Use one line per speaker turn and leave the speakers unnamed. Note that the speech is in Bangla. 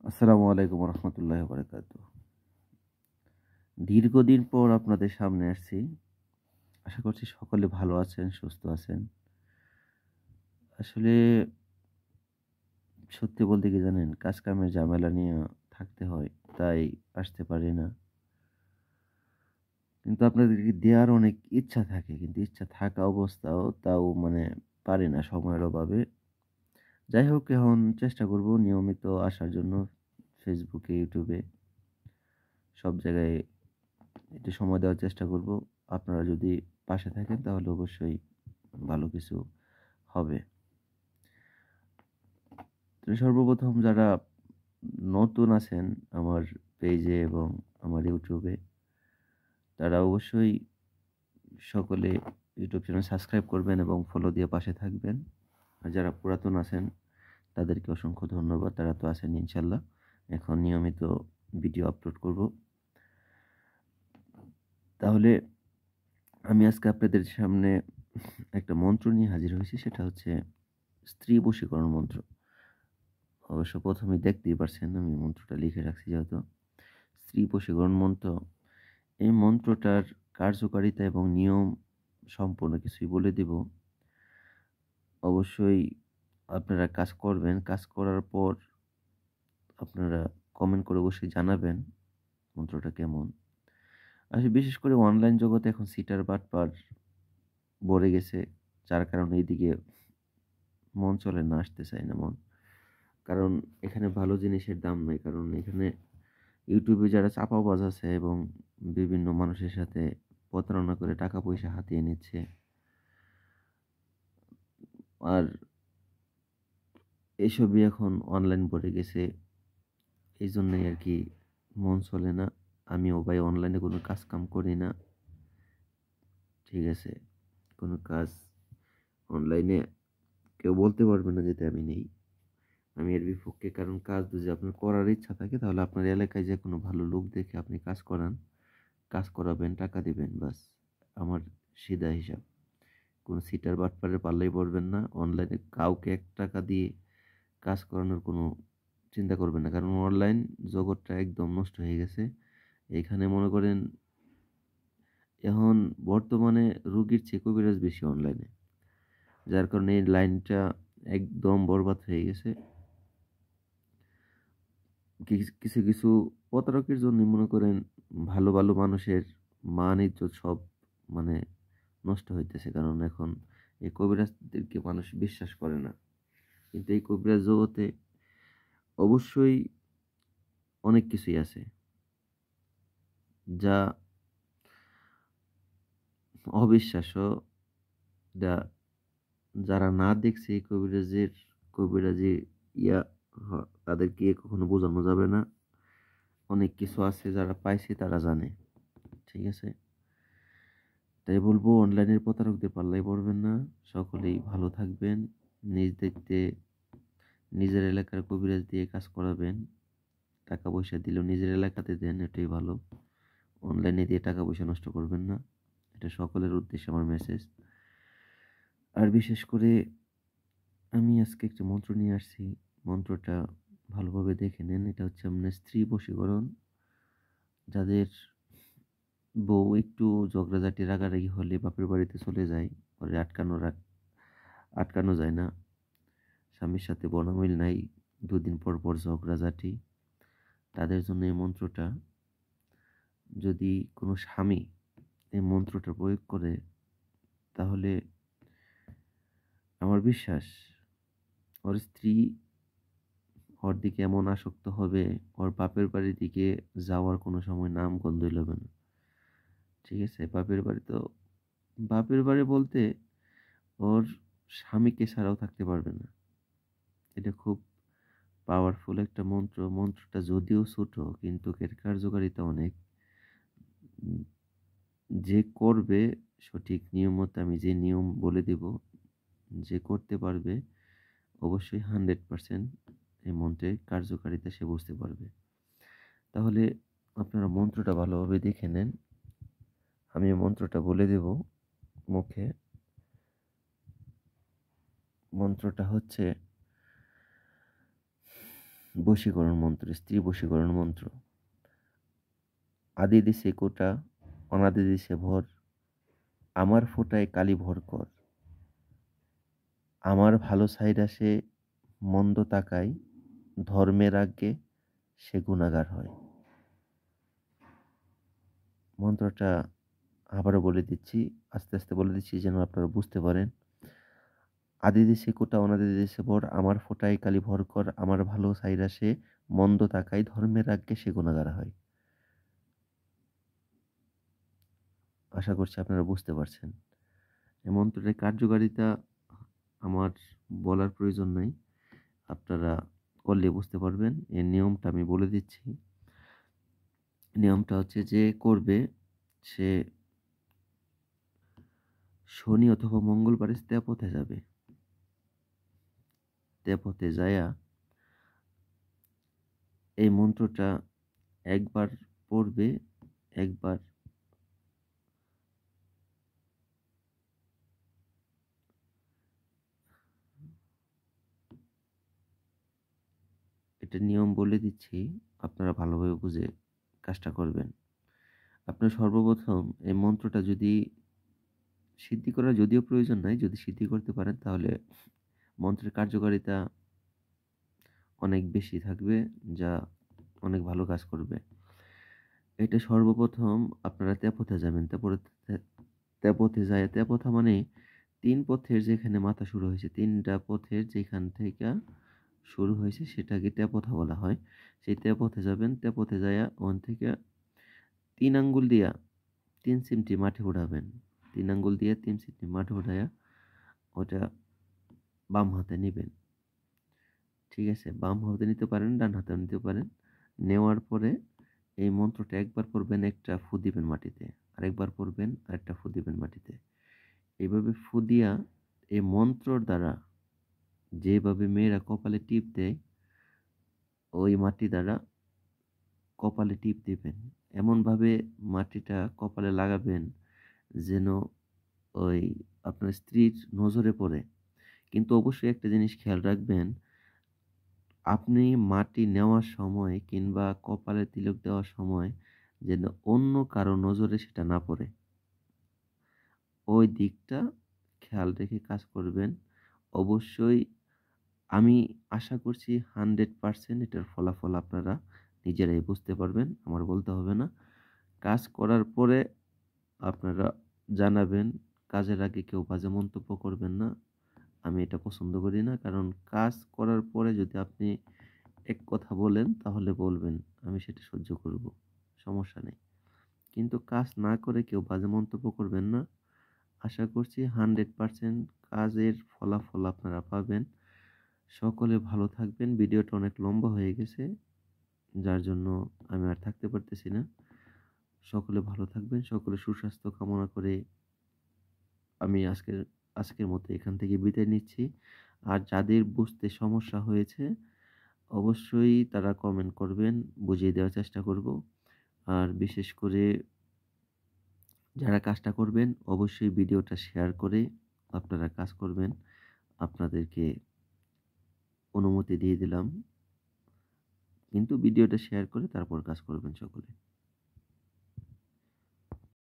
আসসালামু আলাইকুম রহমতুল্লাহ বারাকাত। দীর্ঘদিন পর আপনাদের সামনে আসছি। আশা করছি সকলে ভালো আছেন, সুস্থ আছেন। আসলে সত্যি বলতে কি জানেন, কাজ কামের ঝামেলা নিয়ে থাকতে হয়, তাই আসতে পারি না। কিন্তু আপনাদেরকে দেওয়ার অনেক ইচ্ছা থাকে, কিন্তু ইচ্ছা থাকা অবস্থাও তাও পারি না সময়ের অভাবে। যাই হোক, এখন চেষ্টা করব নিয়মিত আসার জন্য। ফেসবুকে, ইউটিউবে সব জায়গায় একটু সময় দেওয়ার চেষ্টা করব। আপনারা যদি পাশে থাকেন তাহলে অবশ্যই ভালো কিছু হবে। তো সর্বপ্রথম যারা নতুন আছেন আমার পেজে এবং আমার ইউটিউবে, তারা অবশ্যই সকলে ইউটিউব চ্যানেল সাবস্ক্রাইব করবেন এবং ফলো দিয়ে পাশে থাকবেন। আর যারা পুরাতন আছেন তাদেরকে অসংখ্য ধন্যবাদ, তারা তো আছেন ইনশাল্লাহ। এখন নিয়মিত ভিডিও আপলোড করব। তাহলে আমি আজকে আপনাদের সামনে একটা মন্ত্র নিয়ে হাজির হয়েছি, সেটা হচ্ছে স্ত্রী বশীকরণ মন্ত্র। অবশ্য প্রথমে দেখতেই পারছেন আমি মন্ত্রটা লিখে রাখছি, যেহেতু স্ত্রী বশীকরণ মন্ত্র। এই মন্ত্রটার কার্যকারিতা এবং নিয়ম সম্পূর্ণ কিছুই বলে দেব। অবশ্যই আপনারা কাজ করবেন। কাজ করার পর আপনারা কমেন্ট করে অবশ্যই জানাবেন মন্ত্রটা কেমন। আসলে বিশেষ করে অনলাইন জগতে এখন সিটার বাটপার ভরে গেছে, যার কারণে এইদিকে মন চলে না, আসতে চায় না মন। কারণ এখানে ভালো জিনিসের দাম নাই, কারণ এখানে ইউটিউবে যারা চাপাবাজ আছে এবং বিভিন্ন মানুষের সাথে প্রতারণা করে টাকা পয়সা হাতিয়ে নিচ্ছে। আর এসবই এখন অনলাইন ভরে গেছে, এই জন্যই আর কি মন চলে না। আমিও ভাই অনলাইনে কোনো কাজ কাম করি না, ঠিক আছে? কোনো কাজ অনলাইনে কেউ বলতে পারবে না যেটা আমি নেই। আমি এর বিপক্ষে, কারণ কাজ যদি আপনার করার ইচ্ছা থাকে তাহলে আপনার এলাকায় যে কোনো ভালো লোক দেখে আপনি কাজ করান, কাজ করাবেন, টাকা দিবেন, বাস। আমার সিধা হিসাব। কোনো সিটার বাটপারের পাল্লাই পড়বেন না। অনলাইনে কাউকে ১ টাকা দিয়ে কাজ করানোর কোনো চিন্তা করবেন না, কারণ অনলাইন জগৎটা একদম নষ্ট হয়ে গেছে। এখানে মনে করেন এখন বর্তমানে রোগীর চেয়ে কবিরাজ বেশি অনলাইনে, যার কারণে এই লাইনটা একদম বরবাদ হয়ে গেছে। কিছু কিছু প্রতারকের জন্য মনে করেন ভালো ভালো মানুষের মান ইজ্জত সব মানে নষ্ট হইতেছে, কারণ এখন এই কবিরাজদেরকে মানুষ বিশ্বাস করে না। কিন্তু এই কবিরাজ জগতে অবশ্যই অনেক কিছুই আছে যা অবিশ্বাস্য, যা যারা না দেখছে এই কবিরাজি ইয়া তাদেরকে কখনো বোঝানো যাবে না। অনেক কিছু আছে, যারা পাইছে তারা জানে, ঠিক আছে? তাই বলবো অনলাইনের প্রতারকদের পাল্লায় পড়বেন না। সকলেই ভালো থাকবেন। নিজ দায়িত্বে নিজের এলাকার কবিরাজ দিয়ে কাজ করাবেন। টাকা পয়সা দিলেও নিজের এলাকাতে দেন, এটাই ভালো। অনলাইনে দিয়ে টাকা পয়সা নষ্ট করবেন না, এটা সকলের উদ্দেশ্যে আমার মেসেজ। আর বিশেষ করে আমি আজকে একটা মন্ত্র নিয়ে আসছি। মন্ত্রটা ভালোভাবে দেখে নেন। এটা হচ্ছে আপনার স্ত্রী বশীকরণ। যাদের বউ একটু ঝগড়াঝাটি রাগারাগি হলে বাপের বাড়িতে চলে যায়, পরে আটকানো যায় না। স্বামীর সাথে বনমিল নাই, ২ দিন পর পর ঝগড়াঝাটি, তাদের জন্য এই মন্ত্রটা। যদি কোনো স্বামী এই মন্ত্রটা প্রয়োগ করে, তাহলে আমার বিশ্বাস ওর স্ত্রী ওর দিকে এমন আসক্ত হবে, ওর বাপের বাড়ির দিকে যাওয়ার কোনো সময় নাম গন্ধই লবে না, ঠিক আছে? বাপের বাড়ি বলতে ওর স্বামীকে ছাড়াও থাকতে পারবে না। এটা খুব পাওয়ারফুল একটা মন্ত্র। মন্ত্রটা যদিও ছোট, কিন্তু এর কার্যকারিতা অনেক। উম, যে করবে সঠিক নিয়ম মতো, আমি যে নিয়ম বলে দেব, যে করতে পারবে অবশ্যই 100% এই মন্ত্রের কার্যকারিতা সে বুঝতে পারবে। তাহলে আপনারা মন্ত্রটা ভালোভাবে দেখে নেন। আমি এই মন্ত্রটা বলে দেব মুখে। মন্ত্রটা হচ্ছে বশীকরণ মন্ত্র, স্ত্রী বশীকরণ মন্ত্র। আদি দিছে কোটা, অনাদি দিছে ভর, আমার ফোঁটায় কালি ভর কর। আমার ভালো সাইরা সে মন্দ তাকায়, ধর্মের আজ্ঞে সে গুনাহগার হয়। মন্ত্রটা আবারও বলে দিচ্ছি, আস্তে আস্তে বলে দিচ্ছি যেন আপনারা বুঝতে পারেন। আদি দিছে কোটা, অনাদি দিছে ভর, আমার ফোঁটায় কালি ভর কর, আমার ভালো সাইরা সে মন্দ তাকায়, ধর্মের আজ্ঞে সে গুনাহগার হয়। আশা করছি আপনারা বুঝতে পারছেন। এই মন্ত্রটার কার্যকারিতা আমার বলার প্রয়োজন নাই, আপনারা করলে বুঝতে পারবেন। এর নিয়মটা আমি বলে দিচ্ছি। নিয়মটা হচ্ছে যে করবে সে শনি অথবা মঙ্গলবারে তেপথে যাবে। তেপথে যায়া এই মন্ত্রটা একবার পড়বে, একবার এটা নিয়ম বলে দিচ্ছি, আপনারা ভালোভাবে বুঝে কাজটা করবেন। আপনার সর্বপ্রথম এই মন্ত্রটা যদি সিদ্ধি করার যদিও প্রয়োজন নাই, যদি সিদ্ধি করতে পারেন তাহলে মন্ত্রের কার্যকারিতা অনেক বেশি থাকবে, যা অনেক ভালো কাজ করবে। এটা সর্বপ্রথম আপনারা তেপথে যাবেন। তেপথে যায়, তেপথা মানে ৩ পথের যেখানে মাথা শুরু হয়েছে, ৩টা পথের যেখান থেকে শুরু হয়েছে সেটাকে তেপথা বলা হয়। সেই তেপথে যাবেন, তেপথে যায়া ওখান থেকে ৩ আঙ্গুল দিয়া ৩ চিমটি মাটি উঠাবেন। ৩ আঙ্গুল দিয়ে ৩ চিমটি মাটি উঠাইয়া ওটা বাম হাতে নিবেন। ঠিক আছে? বাম হাতে নিতে পারেন, ডান হাতেও নিতে পারেন। নেওয়ার পরে এই মন্ত্রটা একবার পড়বেন, একটা ফু দিবেন মাটিতে। আরেকবার পড়বেন, আরেকটা ফু দিবেন মাটিতে। এভাবে ফু দিয়া এই মন্ত্রর দ্বারা যেভাবে মেয়েরা কপালে টিপ দেয়, ওই মাটি দ্বারা কপালে টিপ দিবেন। এমনভাবে মাটিটা কপালে লাগাবেন যেন ওই আপনার স্ত্রীর নজরে পড়ে। কিন্তু অবশ্যই একটা জিনিস খেয়াল রাখবেন, আপনি মাটি নেওয়ার সময় কিংবা কপালে তিলক দেওয়ার সময় যেন অন্য কারো নজরে সেটা না পড়ে। ওই দিকটা খেয়াল রেখে কাজ করবেন। অবশ্যই আমি আশা করছি 100% এটার ফলাফল আপনারা নিজেরাই বুঝতে পারবেন। আমার বলতে হবে না। কাজ করার পরে আপনারা জানাবেন। কাজের আগে কেউ বাজে মন্তব্য করবেন না। আমি এটা পছন্দ করি না। কারণ কাজ করার পরে যদি আপনি এক কথা বলেন তাহলে বলবেন। আমি সেটা সহ্য করব। সমস্যা নেই। কিন্তু কাজ না করে কেউ বাজে মন্তব্য করবেন না। আশা করছি 100% কাজের ফলাফল আপনারা পাবেন। সকলে ভালো থাকবেন। ভিডিওটা অনেক লম্বা হয়ে গেছে, যার জন্য আমি আর থাকতে পারতেছি না। সকলে ভালো থাকবেন। সকলের সুস্বাস্থ্য কামনা করে আমি আজকের মতো এখান থেকে বিদায় নিচ্ছি। আর যাদের বুঝতে সমস্যা হয়েছে অবশ্যই তারা কমেন্ট করবেন, বুঝিয়ে দেওয়ার চেষ্টা করব। আর বিশেষ করে যারা কাজটা করবেন অবশ্যই ভিডিওটা শেয়ার করে আপনারা কাজ করবেন। আপনাদেরকে অনুমতি দিয়ে দিলাম। কিন্তু ভিডিওটা শেয়ার করে তারপর কাজ করবেন সকলে।